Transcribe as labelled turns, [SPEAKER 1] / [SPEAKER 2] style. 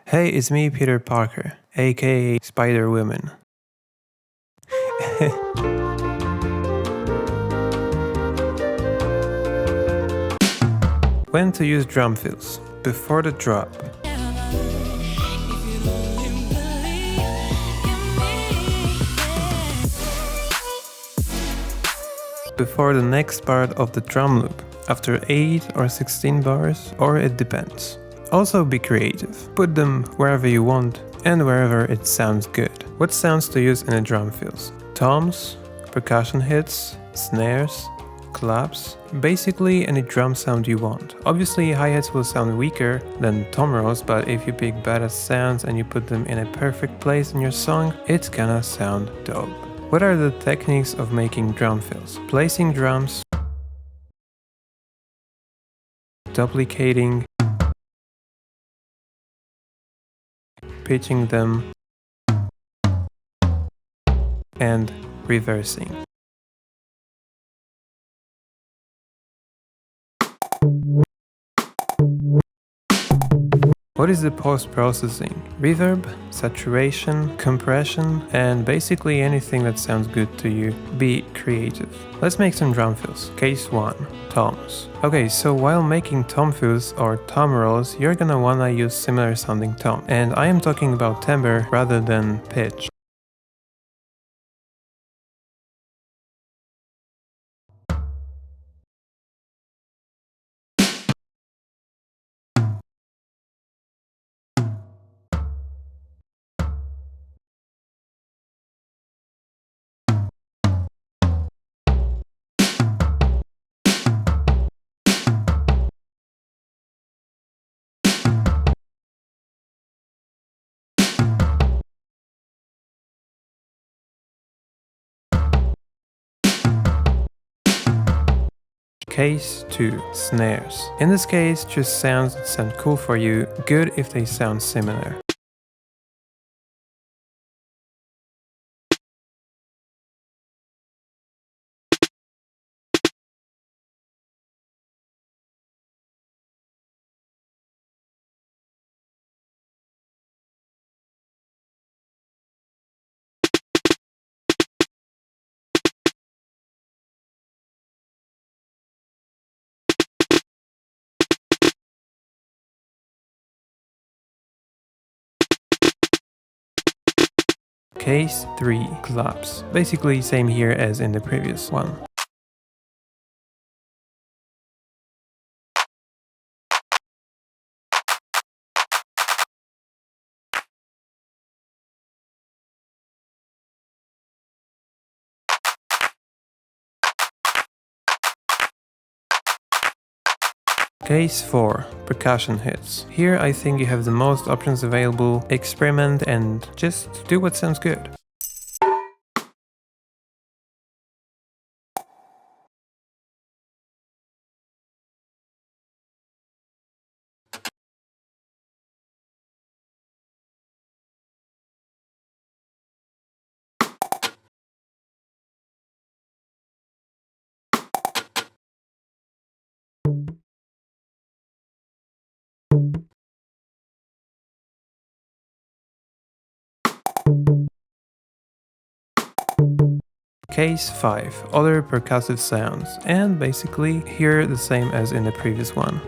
[SPEAKER 1] Hey, it's me, Peter Parker, aka Spider-Woman. When to use drum fills? Before the drop. Before the next part of the drum loop, after 8 or 16 bars, or it depends. Also be creative. Put them wherever you want and wherever it sounds good. What sounds to use in a drum fills? Toms, percussion hits, snares, claps, basically any drum sound you want. Obviously hi-hats will sound weaker than tom rolls, but if you pick badass sounds and you put them in a perfect place in your song, it's gonna sound dope. What are the techniques of making drum fills? Placing drums, duplicating, pitching them, and reversing. What is the post-processing? Reverb, saturation, compression, and basically anything that sounds good to you. Be creative. Let's make some drum fills. Case 1. Toms. Okay, so while making tom fills or tom rolls, you're gonna wanna use similar sounding tom. And I am talking about timbre rather than pitch. Case 2. Snares. In this case, choose sounds that sound cool for you, good if they sound similar. Case 3. Claps. Basically same here as in the previous one. Case 4. Percussion hits. Here I think you have the most options available, experiment and just do what sounds good. Case 5. Other percussive sounds, and basically here the same as in the previous one.